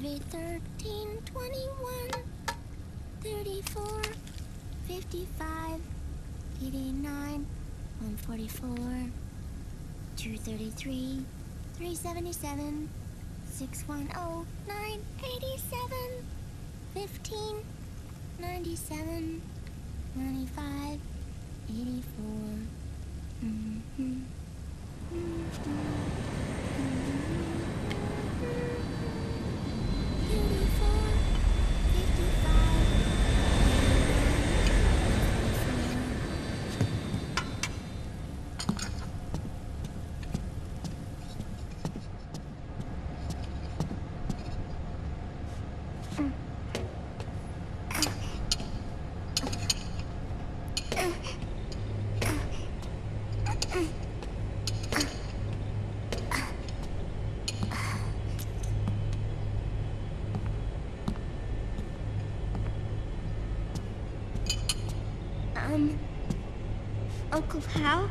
5, 8, 13, 21, 34, 55, 89, 144, 233, 377, 610, 987, 15, 97, 95, 84. Uncle Hal?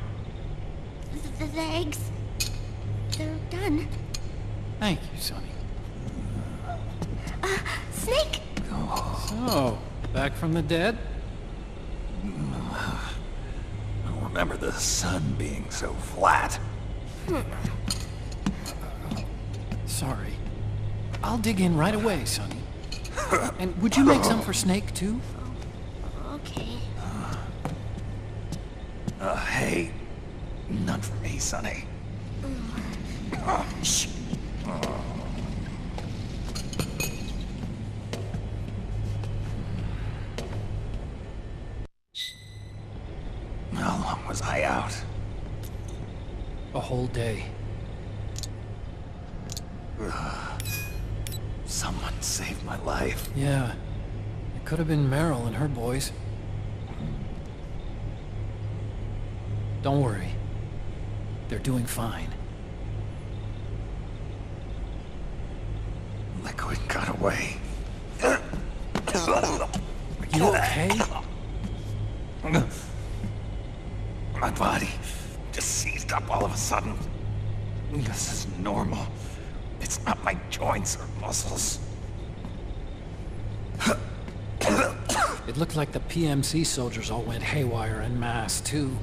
The eggs, they're done. Thank you, Sonny. Snake! So, back from the dead? I don't remember the sun being so flat. Sorry. I'll dig in right away, Sonny. And would you make some for Snake, too? Okay. Hey, none for me, Sonny. Shh. How long was I out? A whole day. Someone saved my life. Yeah. It could have been Meryl and her boys. Don't worry. They're doing fine. Liquid got away. Are you okay? My body just seized up all of a sudden. This is normal. It's not my joints or muscles. It looked like the PMC soldiers all went haywire en masse, too.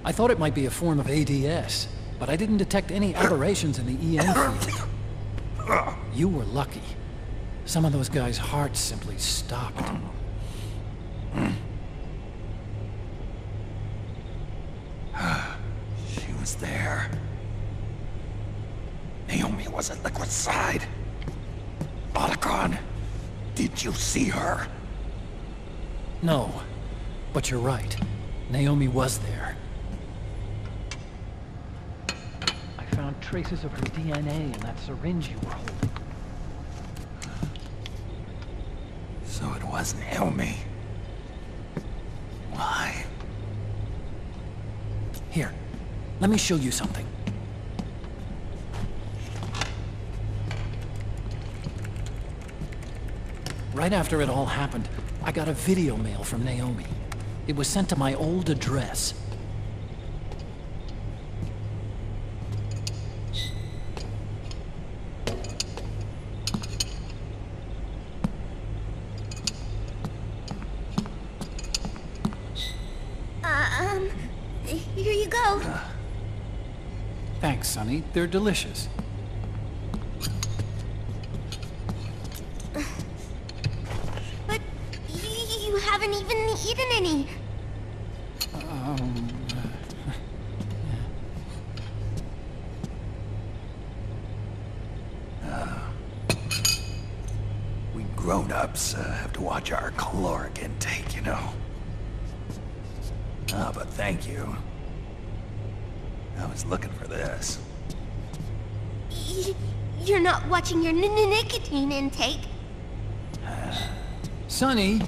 I thought it might be a form of ADS, but I didn't detect any aberrations in the EM field. You were lucky. Some of those guys' hearts simply stopped. She was there. Naomi was at Liquid's side. Otacon, did you see her? No, but you're right. Naomi was there. I found traces of her DNA in that syringe you were holding. So it was Naomi. Why? Here, let me show you something. Right after it all happened, I got a video mail from Naomi. It was sent to my old address. Here you go. Thanks, Sonny. They're delicious. But you haven't even eaten any. We grown-ups have to watch our caloric intake, you know. But thank you. I was looking for this. You're not watching your nicotine intake. Sonny!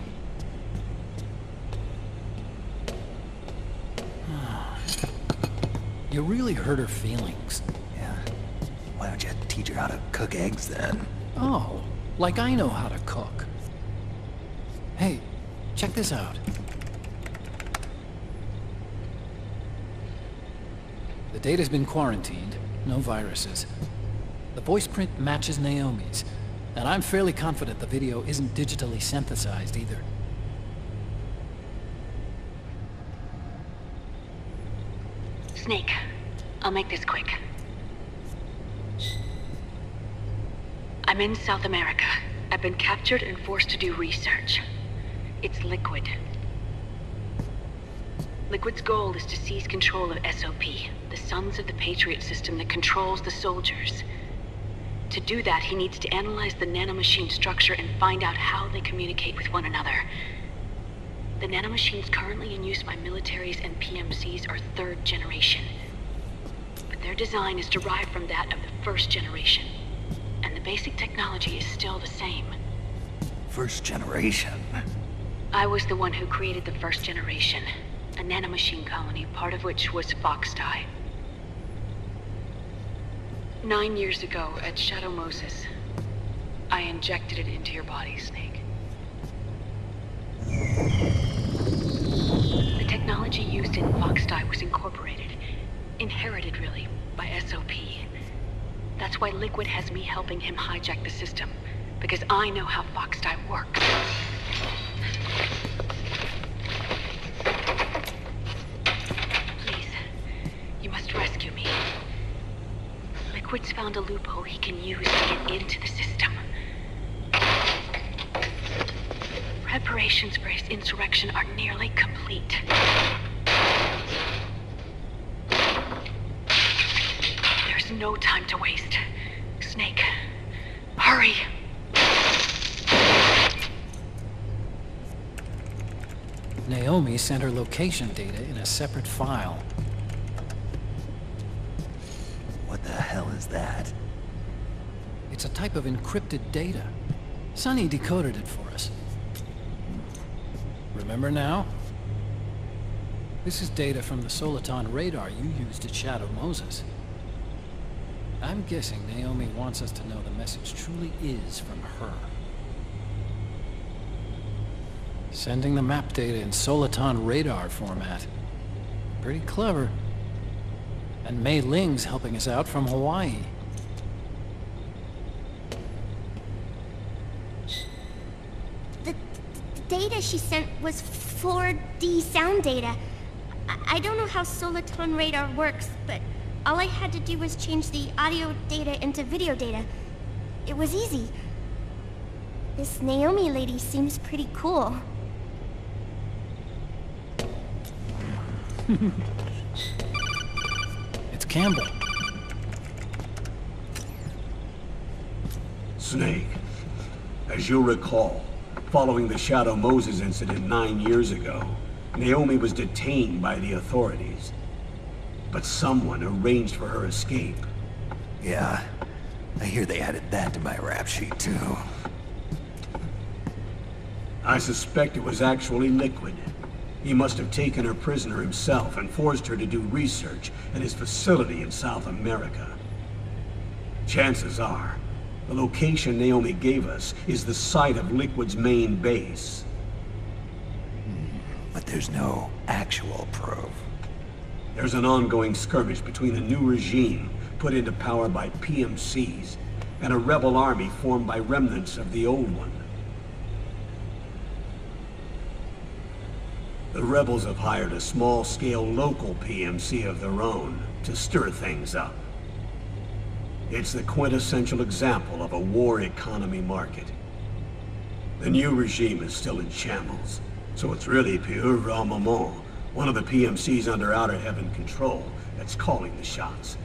You really hurt her feelings. Yeah. Why don't you teach her how to cook eggs then? Oh, like I know how to cook. Hey, check this out. The data's been quarantined, no viruses. The voice print matches Naomi's, And I'm fairly confident the video isn't digitally synthesized either. Snake, I'll make this quick. I'm in South America. I've been captured and forced to do research. It's Liquid. Liquid's goal is to seize control of SOP, the Sons of the Patriot system that controls the soldiers. To do that, he needs to analyze the nanomachine structure and find out how they communicate with one another. The nanomachines currently in use by militaries and PMCs are third generation. But their design is derived from that of the first generation. And the basic technology is still the same. First generation? I was the one who created the first generation. A nanomachine colony, part of which was Foxdie. 9 years ago, at Shadow Moses, I injected it into your body, Snake. The technology used in Foxdie was incorporated, inherited really, by SOP. That's why Liquid has me helping him hijack the system, because I know how Foxdie works. Please, you must rescue me. Liquid's found a loophole he can use to get into the system. Preparations for his insurrection are nearly complete. There's no time to waste. Snake, hurry! Naomi sent her location data in a separate file. What the hell is that? It's a type of encrypted data. Sonny decoded it for us. Remember now? This is data from the Soliton radar you used at Shadow Moses. I'm guessing Naomi wants us to know the message truly is from her. Sending the map data in Soliton radar format. Pretty clever. And Mei Ling's helping us out from Hawaii. The data she sent was 4D sound data. I don't know how Soliton radar works, but all I had to do was change the audio data into video data. It was easy. This Naomi lady seems pretty cool. It's Campbell. Snake, as you'll recall, following the Shadow Moses incident 9 years ago, Naomi was detained by the authorities. But someone arranged for her escape. Yeah, I hear they added that to my rap sheet too. I suspect it was actually Liquid. He must have taken her prisoner himself and forced her to do research at his facility in South America. Chances are, the location Naomi gave us is the site of Liquid's main base. But there's no actual proof. There's an ongoing skirmish between a new regime put into power by PMCs and a rebel army formed by remnants of the old one. The rebels have hired a small-scale local PMC of their own to stir things up. It's the quintessential example of a war economy market. The new regime is still in shambles, so it's really pure Ramamon, one of the PMCs under Outer Heaven control, that's calling the shots.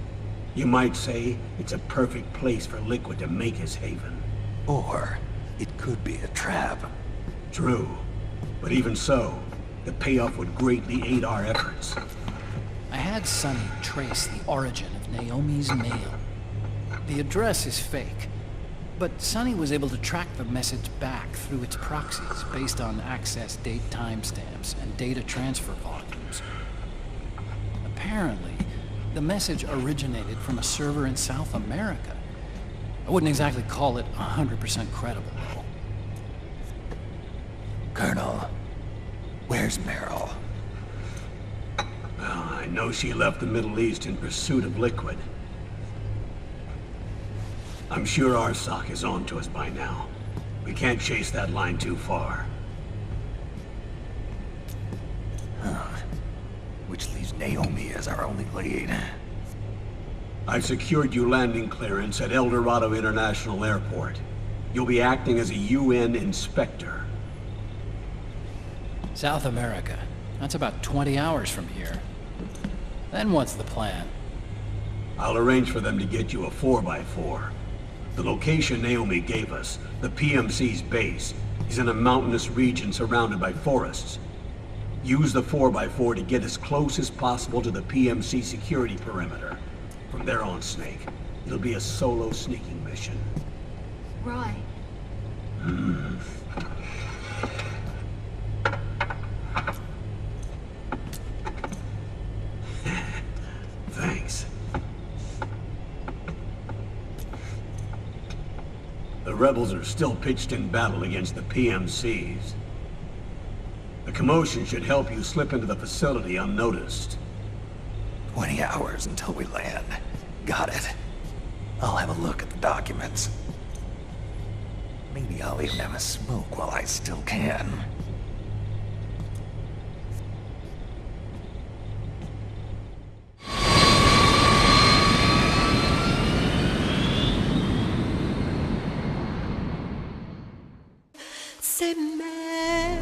You might say it's a perfect place for Liquid to make his haven. Or it could be a trap. True, but even so, the payoff would greatly aid our efforts. I had Sonny trace the origin of Naomi's mail. The address is fake, but Sonny was able to track the message back through its proxies based on access date timestamps and data transfer volumes. Apparently, the message originated from a server in South America. I wouldn't exactly call it 100% credible, though. Colonel, where's Meryl? Well, I know she left the Middle East in pursuit of Liquid. I'm sure Arsak is on to us by now. We can't chase that line too far. Which leaves Naomi as our only lead. I've secured you landing clearance at El Dorado International Airport. You'll be acting as a UN inspector. South America. That's about 20 hours from here. Then what's the plan? I'll arrange for them to get you a 4x4. The location Naomi gave us, the PMC's base, is in a mountainous region surrounded by forests. Use the 4x4 to get as close as possible to the PMC security perimeter. From there on, Snake, it'll be a solo sneaking mission. Roy. Thanks. The rebels are still pitched in battle against the PMCs. The commotion should help you slip into the facility unnoticed. 20 hours until we land. Got it. I'll have a look at the documents. Maybe I'll even have a smoke while I still can. Say man.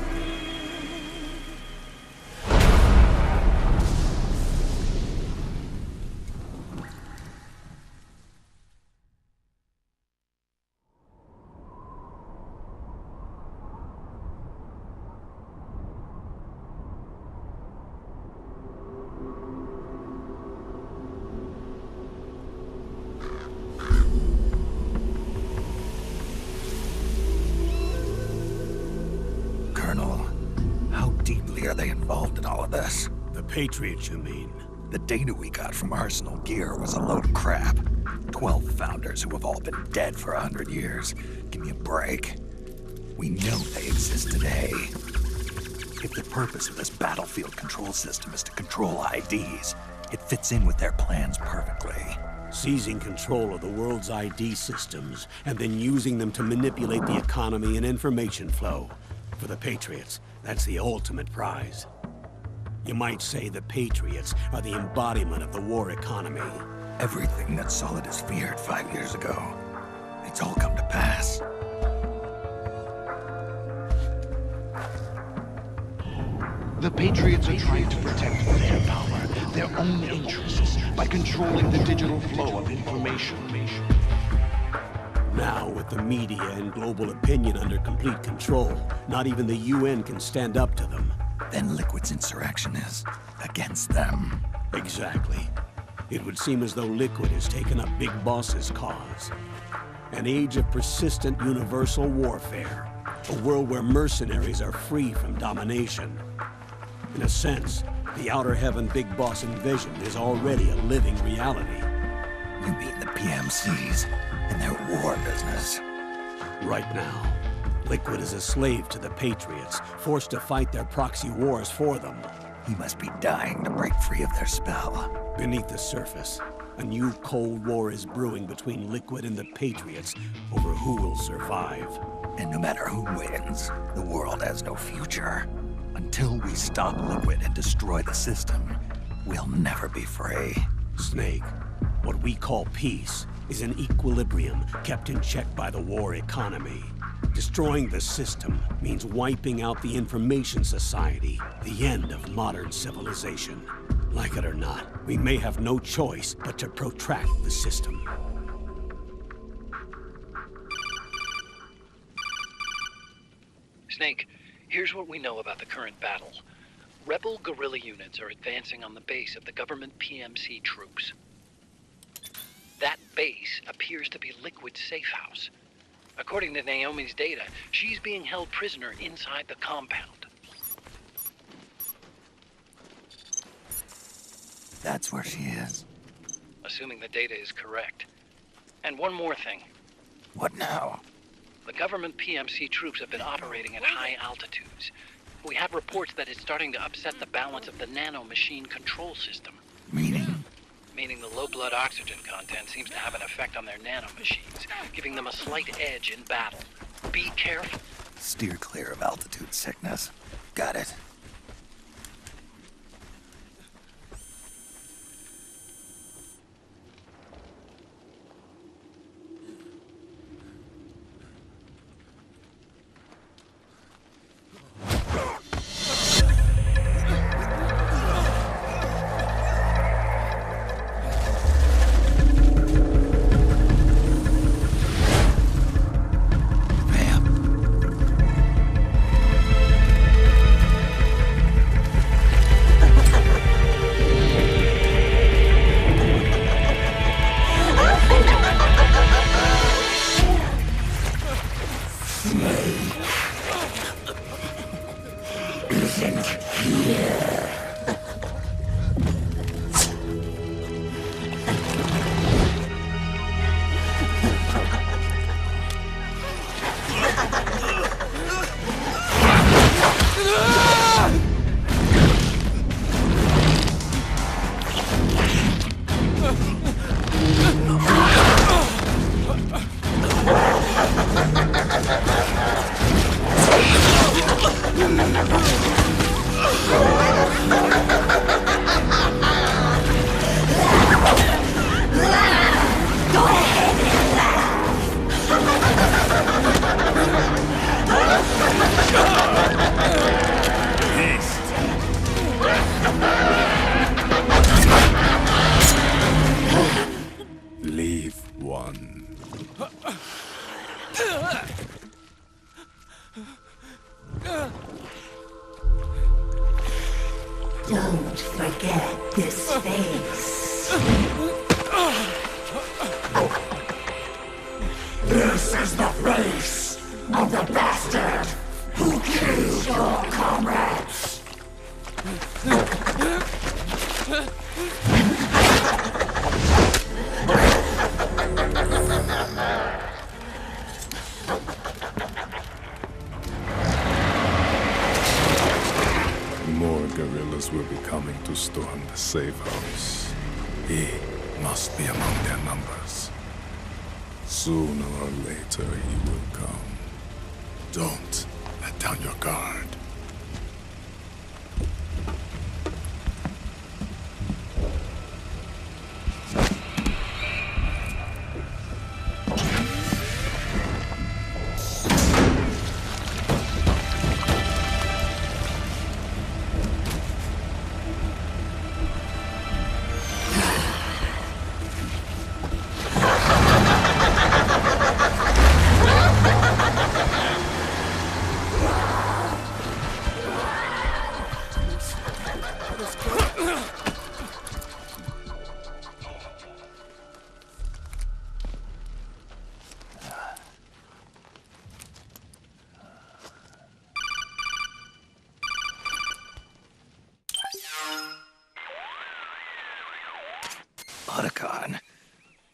Colonel, how deeply are they involved in all of this? The Patriots, you mean? The data we got from Arsenal Gear was a load of crap. 12 founders who have all been dead for 100 years. Give me a break. We know they exist today. If the purpose of this battlefield control system is to control IDs, it fits in with their plans perfectly. Seizing control of the world's ID systems, and then using them to manipulate the economy and information flow. For the Patriots, that's the ultimate prize. You might say the Patriots are the embodiment of the war economy. Everything that Solidus feared 5 years ago, it's all come to pass. The Patriots are trying to protect their power, their own interests, by controlling the digital flow of information. Now, with the media and global opinion under complete control, not even the UN can stand up to them. Then Liquid's insurrection is against them. Exactly. It would seem as though Liquid has taken up Big Boss's cause. An age of persistent universal warfare. A world where mercenaries are free from domination. In a sense, the Outer Heaven Big Boss envision is already a living reality. You mean the PMCs and their war business? Right now, Liquid is a slave to the Patriots, forced to fight their proxy wars for them. He must be dying to break free of their spell. Beneath the surface, a new Cold War is brewing between Liquid and the Patriots over who will survive. And no matter who wins, the world has no future. Until we stop Liquid and destroy the system, we'll never be free. Snake, what we call peace is an equilibrium kept in check by the war economy. Destroying the system means wiping out the information society, the end of modern civilization. Like it or not, we may have no choice but to protract the system. Snake, here's what we know about the current battle. Rebel guerrilla units are advancing on the base of the government PMC troops. That base appears to be Liquid's safe house. According to Naomi's data, she's being held prisoner inside the compound. That's where she is. Assuming the data is correct. And one more thing. What now? The government PMC troops have been operating at high altitudes. We have reports that it's starting to upset the balance of the nanomachine control system. Meaning? meaning the low blood oxygen content seems to have an effect on their nanomachines, giving them a slight edge in battle. Be careful. Steer clear of altitude sickness. Got it. Leave one. Don't forget this face. This is the face of the bastard who killed your comrades. More guerrillas will be coming to storm the safe house. He must be among their numbers. Sooner or later he will come. Don't let down your guard. Otacon.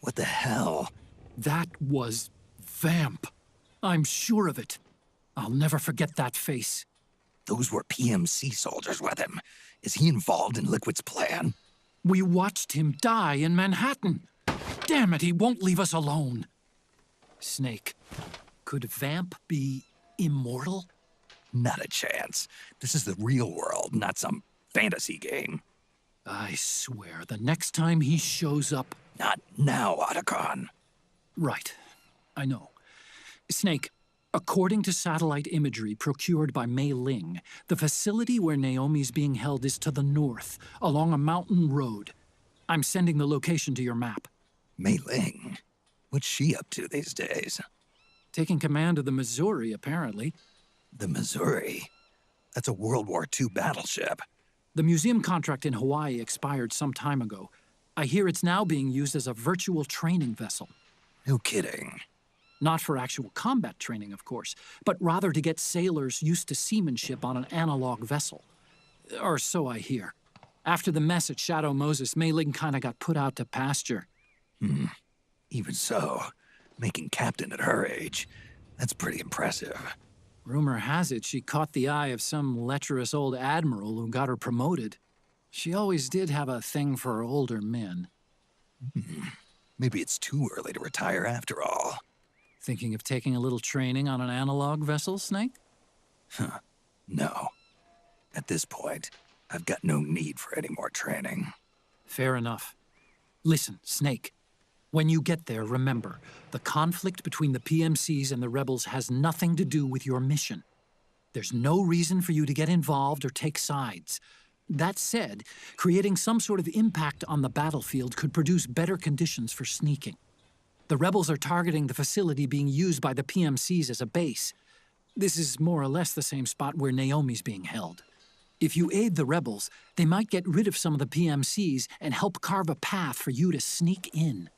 What the hell? That was Vamp. I'm sure of it. I'll never forget that face. Those were PMC soldiers with him. Is he involved in Liquid's plan? We watched him die in Manhattan. Damn it, he won't leave us alone. Snake, could Vamp be immortal? Not a chance. This is the real world, not some fantasy game. I swear, the next time he shows up... Not now, Otacon. Right. I know. Snake, according to satellite imagery procured by Mei Ling, the facility where Naomi's being held is to the north, along a mountain road. I'm sending the location to your map. Mei Ling? What's she up to these days? Taking command of the Missouri, apparently. The Missouri? That's a World War II battleship. The museum contract in Hawaii expired some time ago. I hear it's now being used as a virtual training vessel. No kidding. Not for actual combat training, of course, but rather to get sailors used to seamanship on an analog vessel. Or so I hear. After the mess at Shadow Moses, Mei Ling kinda got put out to pasture. Even so, making captain at her age, that's pretty impressive. Rumor has it she caught the eye of some lecherous old admiral who got her promoted. She always did have a thing for older men. Maybe it's too early to retire after all. Thinking of taking a little training on an analog vessel, Snake? No. At this point, I've got no need for any more training. Fair enough. Listen, Snake. When you get there, remember, the conflict between the PMCs and the rebels has nothing to do with your mission. There's no reason for you to get involved or take sides. That said, creating some sort of impact on the battlefield could produce better conditions for sneaking. The rebels are targeting the facility being used by the PMCs as a base. This is more or less the same spot where Naomi's being held. If you aid the rebels, they might get rid of some of the PMCs and help carve a path for you to sneak in.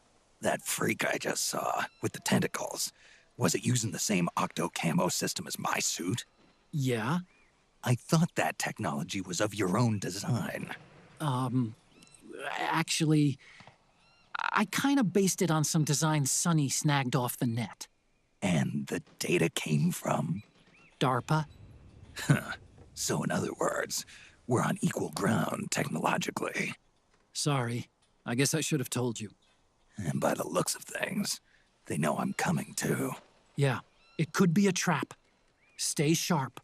That freak I just saw, with the tentacles, was it using the same octo camo system as my suit? Yeah? I thought that technology was of your own design. Actually, I kind of based it on some designs Sonny snagged off the net. And the data came from? DARPA? So in other words, we're on equal ground technologically. Sorry. I guess I should have told you. And by the looks of things, they know I'm coming too. Yeah, it could be a trap. Stay sharp.